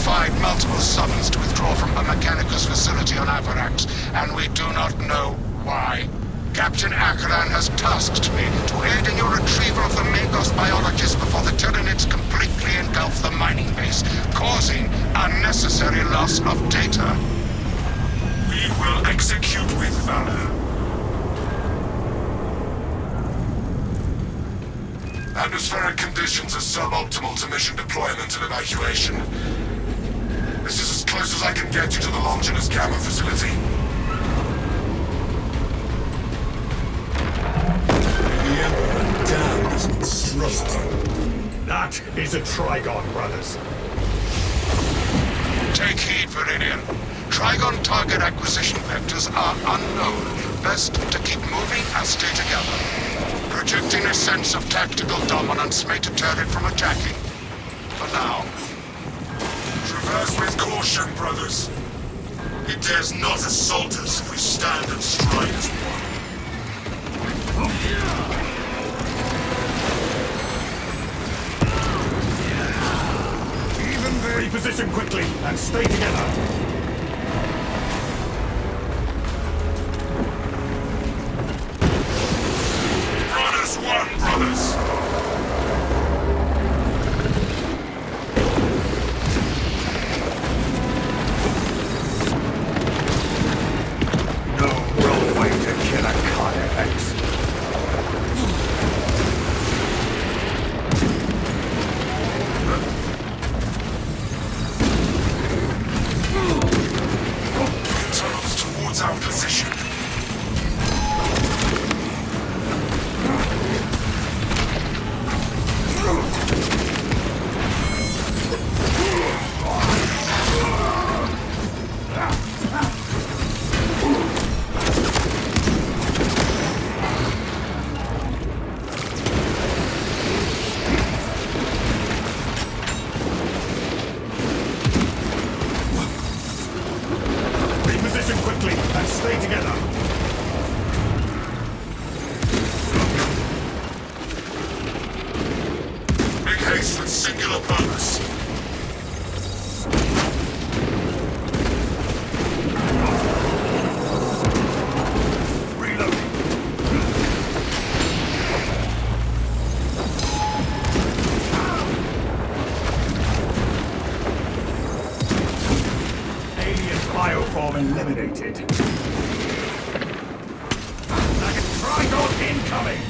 defied multiple summons to withdraw from her Mechanicus facility on Avarax, and we do not know why. Captain Akran has tasked me to aid in your retrieval of the Magos biologist before the Tyranids completely engulf the mining base, causing unnecessary loss of data. We will execute with valor. Atmospheric conditions are suboptimal to mission deployment and evacuation. This is as close as I can get you to the Longinus Gamma facility. The Emperor Dam is mistrusting. That is a Trigon, brothers. Take heed, Viridian. Trigon target acquisition vectors are unknown. Best to keep moving and stay together. Projecting a sense of tactical dominance may deter it from attacking. For now. Traverse with caution, brothers. It dares not assault us if we stand and stride as one. Reposition quickly and stay together. Brothers one, brothers! No real way to kill a Carnifex. Tunnels towards our position. Reposition quickly and stay together. Make haste with singular purpose. Reloading. Alien bioform eliminated. Trigon incoming!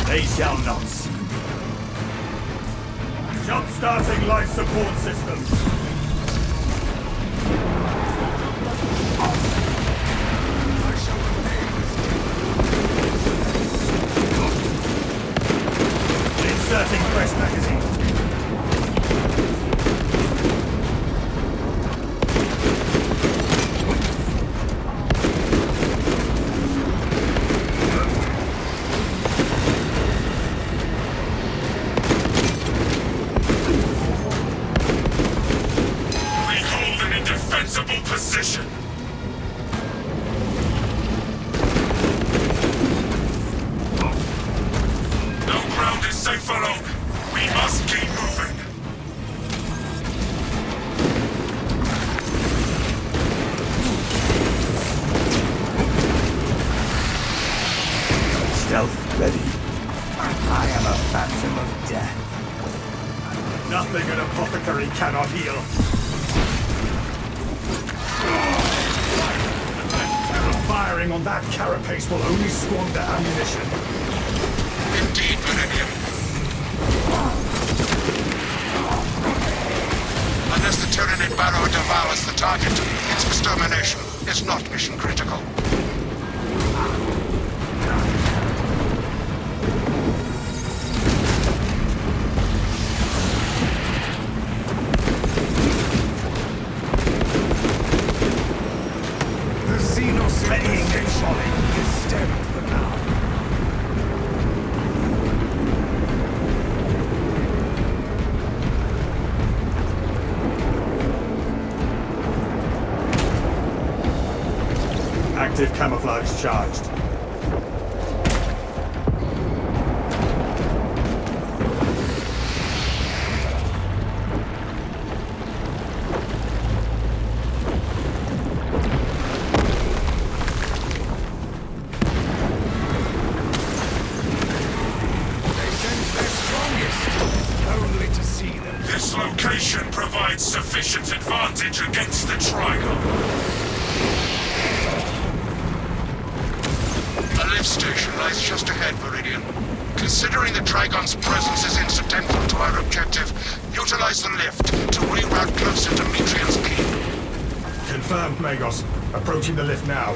They shall not see me. Jump-starting life support systems. I shall remain. Inserting fresh magazine. We hold an indefensible position. No ground is safe for long. We must keep moving. Stealth ready. I am a phantom of death. Nothing an apothecary cannot heal. Firing on that carapace will only squander ammunition. Indeed, Viridian. Unless the Tyranid Barrow devours the target, its extermination is not mission critical. Readying engage. Is stemmed for now. Active camouflage charged. This location provides sufficient advantage against the Trigon. A lift station lies just ahead, Viridian. Considering the Trigon's presence is incidental to our objective, utilize the lift to reroute closer to Metrian's keep. Confirmed, Magos. Approaching the lift now.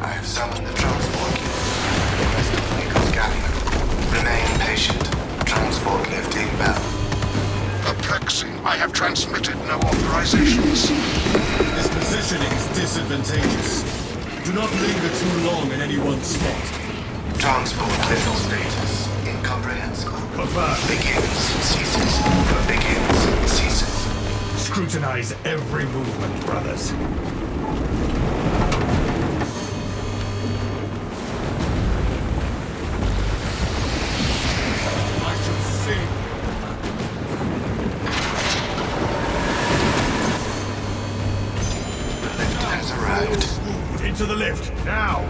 I have summoned the transport lift. West of Nico's Galleon. Remain patient. Transport lift inbound. Perplexing. I have transmitted no authorizations. This positioning is disadvantageous. Do not linger too long in any one spot. Transport lift status incomprehensible. Confirmed. Begins, ceases. Begins, ceases. Scrutinize every movement, brothers. Into the lift, now!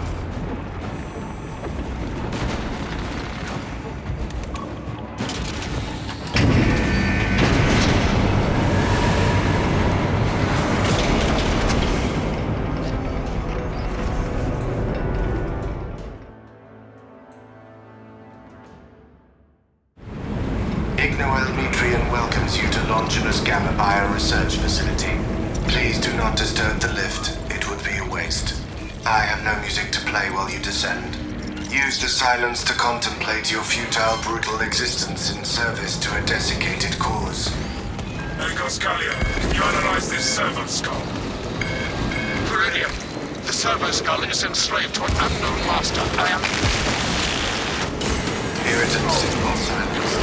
Metrian welcomes you to Longinus Gamma Bioresearch Facility. Please do not disturb the lift. It would be a waste. I have no music to play while you descend. Use the silence to contemplate your futile, brutal existence in service to a desiccated cause. Nico's Galleon, can you analyze this servo skull? Viridian, the servo skull is enslaved to an unknown master. I am... Irritants in silence.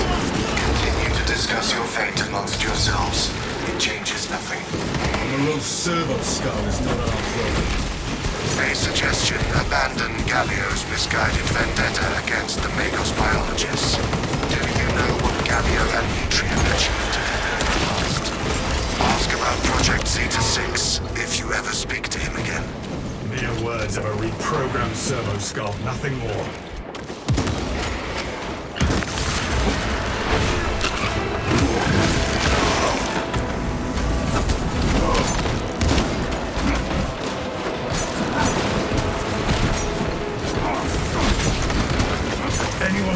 Continue to discuss your fate amongst yourselves. It changes nothing. The morose servo skull is not our problem. A suggestion: abandon Gallio's misguided vendetta against the Magos biologists. Do you know what Gallio and Metrian achieved together in the past? Ask about Project Zeta-6 if you ever speak to him again. Mere words of a reprogrammed servo skull, nothing more.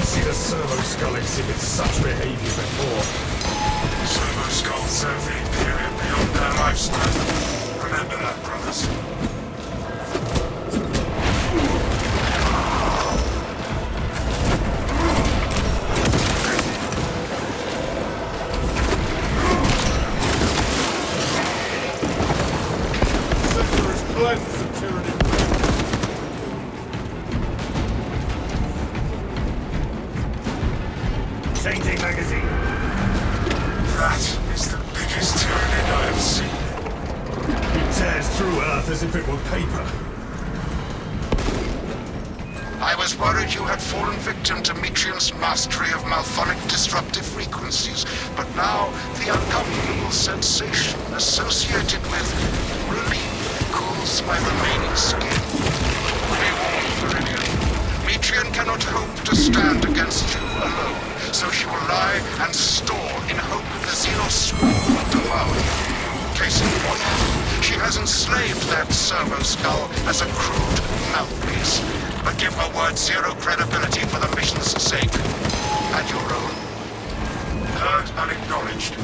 See the servo skull exhibit such behavior before. Servo skulls serve the Imperium beyond their lifespan. Remember that, brothers. Sector is cleansed of tyranny. Changing magazine. That is the biggest tyranid I have seen. It tears through Earth as if it were paper. I was worried you had fallen victim to Metrian's mastery of malphonic disruptive frequencies, but now the uncomfortable sensation associated with relief cools my remaining skin. Be warned, Viridian. Metrian cannot hope to stand against you alone, so she will lie and store in hope the Xenos swarm will devour you. Case in point, she has enslaved that servo skull as a crude mouthpiece. But give her word zero credibility for the mission's sake. And your own. Heard and acknowledged.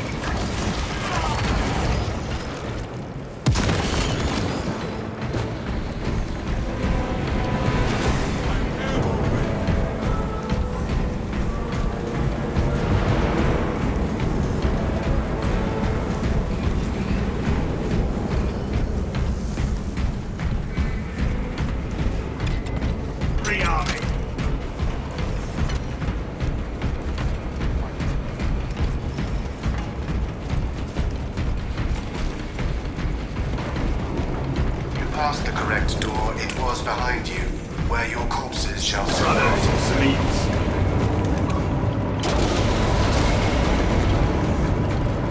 free army. You passed the correct door. It was behind you, where your corpses shall Brothers, survive. sleeps.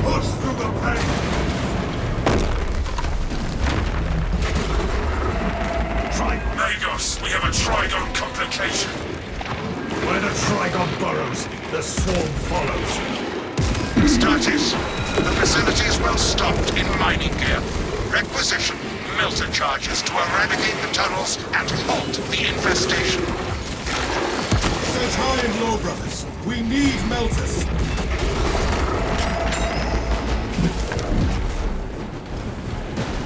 Push through the pain. Magos, we have a Trigon complication. Where the Trigon burrows, the swarm follows. Status. The facility is well stocked in mining gear. Requisition melter charges to eradicate the tunnels and halt the infestation. Search high and low, brothers. We need melters.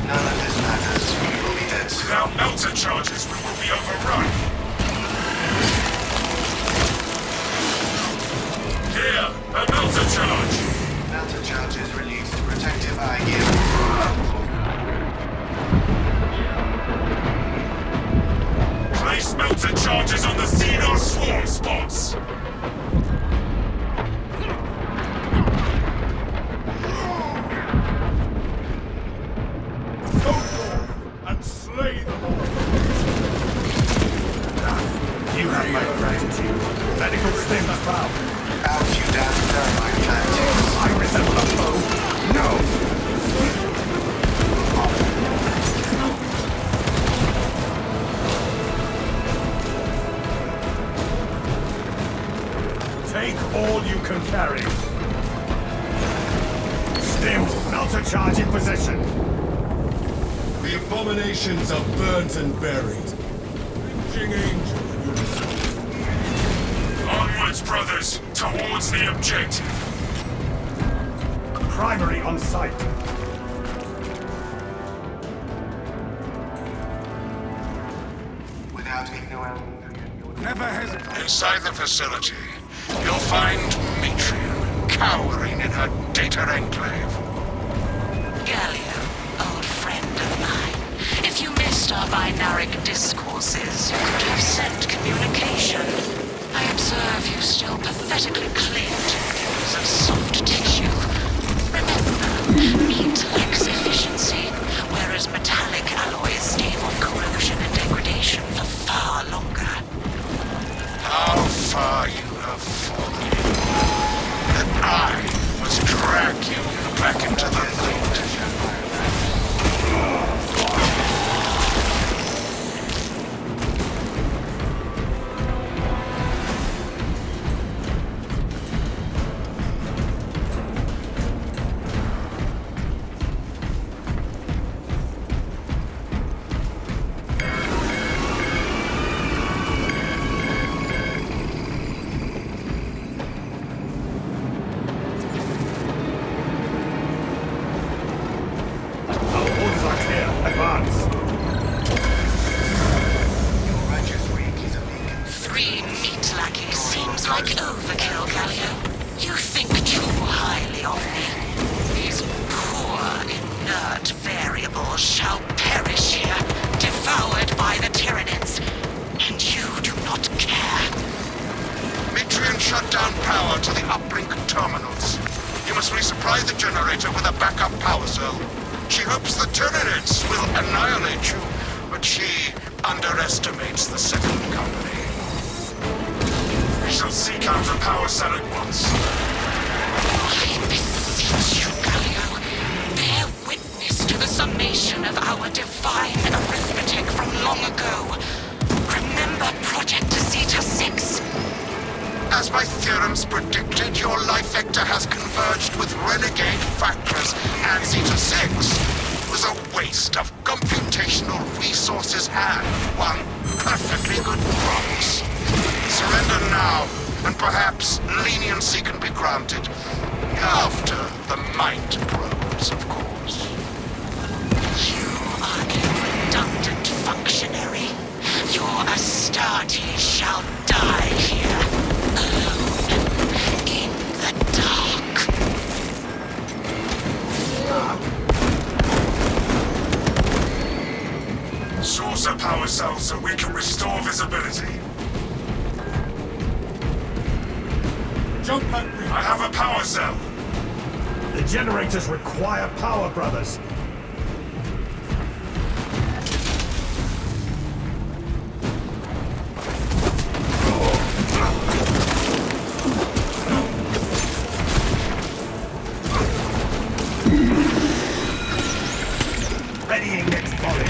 None of this matters. We will be dead soon. Without melter charges, we will be overrun. Here, a melter charge. Melter charges released. Protective eye gear. Place melter charges on the Xenos swarm spots. Go forth and slay them all. You have my gratitude. Medical stims found. Out, you damn thermite plantics. I resemble a foe. No! Take all you can carry. Stim, melter charge in position. The abominations are burnt and buried. Cringing angel. Onwards, brothers, towards the objective. Primary on site. Without ignorance. Never hesitate. Inside the facility, you'll find Mitrian cowering in her data enclave. Gallia, old friend of mine. If you missed our binaric discourses, you could have sent communication. I observe you still pathetically cling to views of soft tissue. Remember, meat lacks efficiency, whereas metallic alloys stave off corrosion and degradation for far longer. How far you have fallen. That I must drag you back into the light. Our orders are clear. Advance. Your righteous weak is a beacon. 3 meat lackeys seems like overkill, Gallia. You think too highly of me. These poor, inert variables shall perish here, devoured by the Tyranids. And you do not care. Mitrian shut down power to the uplink terminals. You must resupply the generator with a backup power cell. She hopes the Tyranids will annihilate you, but she underestimates the second company. We shall seek out a power cell at once. I beseech you, Gallia, bear witness to the summation of our divine arithmetic from long ago. Remember Project Zeta 6? As my theorems predicted, your life vector has converged with renegade factors, and Zeta 6 was a waste of computational resources and one perfectly good promise. Surrender now, and perhaps leniency can be granted. After the mind probes, of course. You are a redundant functionary. Your Astartes shall die here, alone, in the dark. Source a power cell so we can restore visibility. Jump back! I have a power cell! The generators require power, brothers. Readying next volley.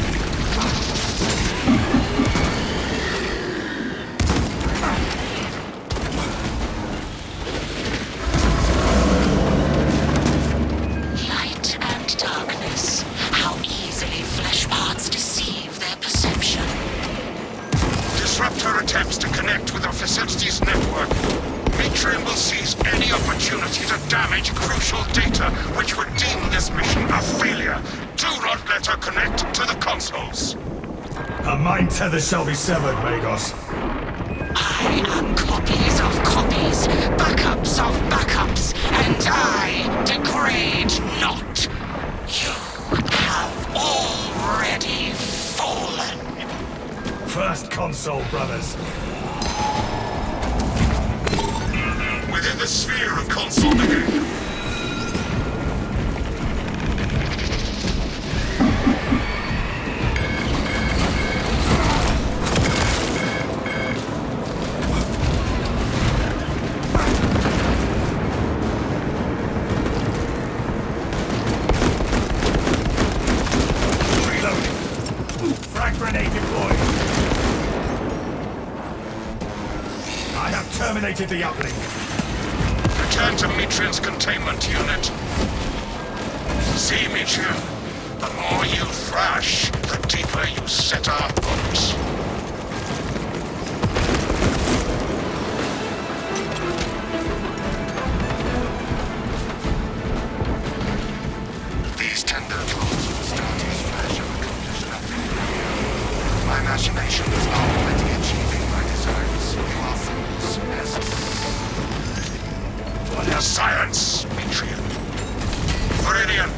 Light and darkness. How easily flesh parts deceive their perception. Disrupt her attempts to connect with our facility's network. Matrium will seize any opportunity to damage crucial data, which would deem this mission a failure. Do not let her connect to the consoles. Her mind tether shall be severed, Magos. I am copies of copies, backups of backups, and I degrade not. You have already fallen. First console, brothers. Within the sphere of console again. Reloading. Frag grenade deployed. I have terminated the uplink. Return to Metrium's containment unit. See, Metrium, the more you thrash, the deeper you set our hooks. These tender tools will start as flash and accomplish nothing. My machination is already achieving my designs. You are fools, pests. For their science, Metrium. Viridian,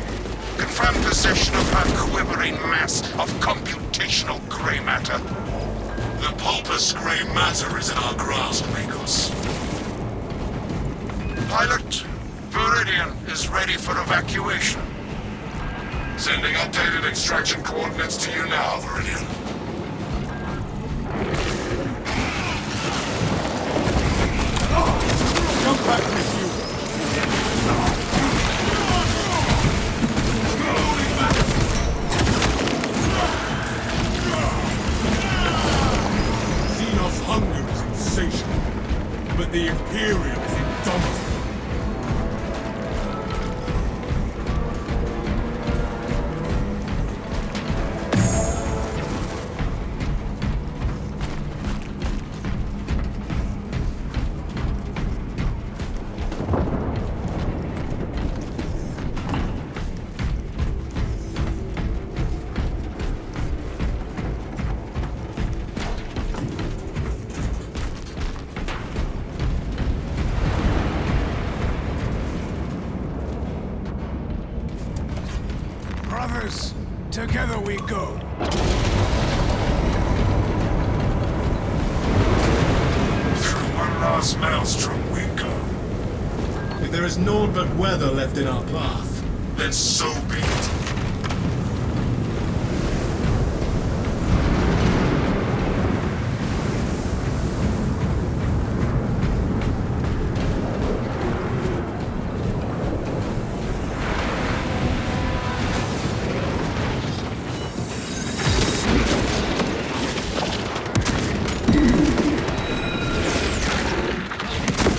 confirm possession of her quivering mass of computational gray matter. The pulpous gray matter is in our grasp, Magos. Pilot, Viridian is ready for evacuation. Sending updated extraction coordinates to you now, Viridian. Jump back with you! Xenos' hunger is insatiable, but the Imperium is indomitable. Brothers, together we go. Through one last maelstrom we go. If there is naught but weather left in our path, Then so be it.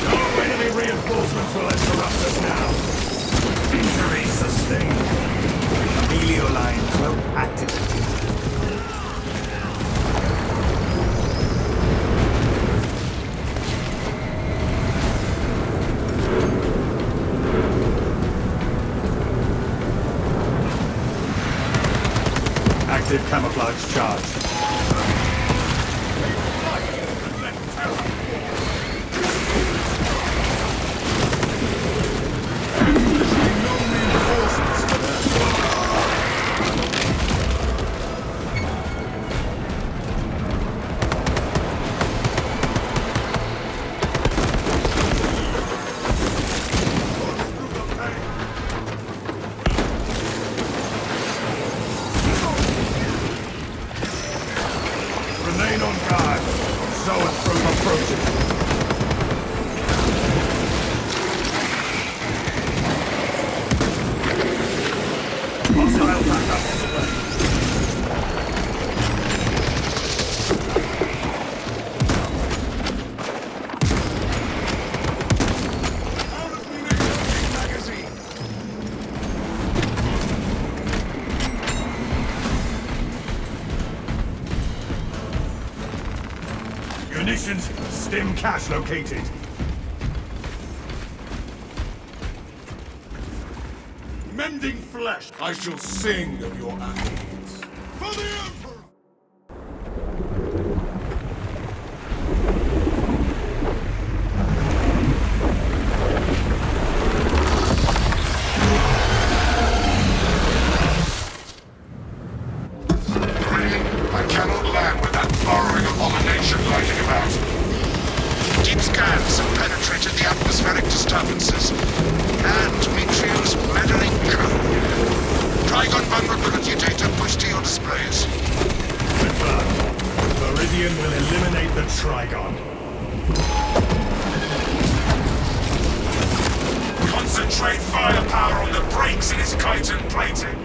No enemy reinforcements will interrupt us now. Injury sustained. Helio line cloak activated. Active camouflage charge. approaching. Hostile backup on the way. Out of munitions magazine. Munitions, stim cache located. Mending flesh! I shall sing of your actions. For the Emperor! Really? I cannot land with that burrowing abomination lighting about. Deep scans have penetrated the atmospheric disturbances and Mitrio's meddling code. Trigon vulnerability data pushed to your displays. Confirmed. Meridian will eliminate the Trigon. Concentrate firepower on the brakes in his chitin plating.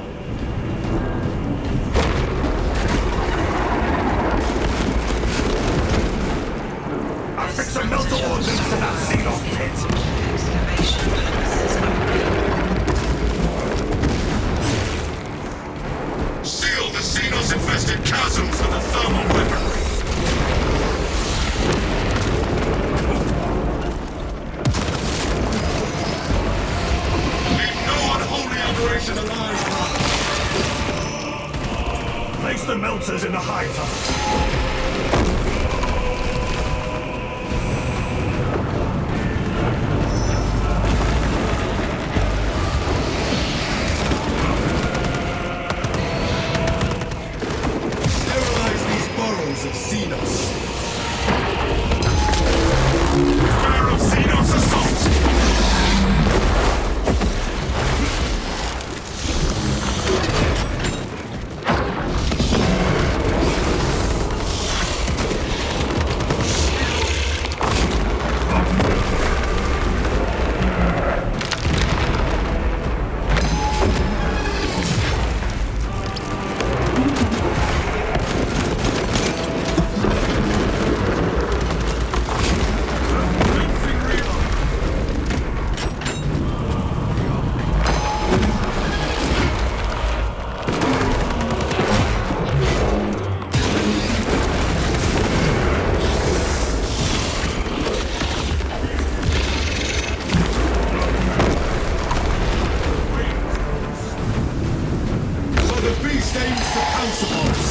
Affix a melter ordnance to that Xenos pit. Excavation purposes complete. Seal the Xenos-infested chasms with a thermal weaponry. Leave no unholy aberration alive. Place the melters in the high tunnel. Sterilize these burrows of Xenos. Fire of Xenos assault! So the beast aims to pounce upon us.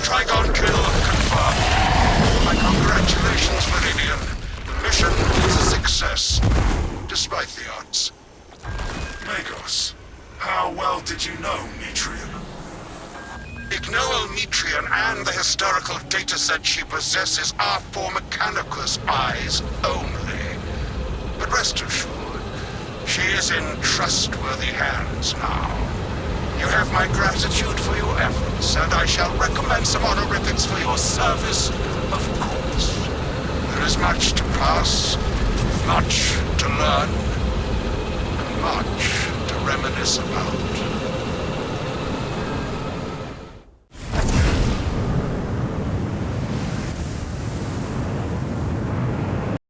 Trigon kill confirmed. My congratulations, Meridian. The mission is a success, despite the odds. Magos, how well did you know Mitrian? Ignoel Mitrian and the historical dataset she possesses are for Mechanicus eyes only. But rest assured, she is in trustworthy hands now. You have my gratitude for your efforts, and I shall recommend some honorifics for your service, of course. There is much to pass, much to learn, and much to reminisce about.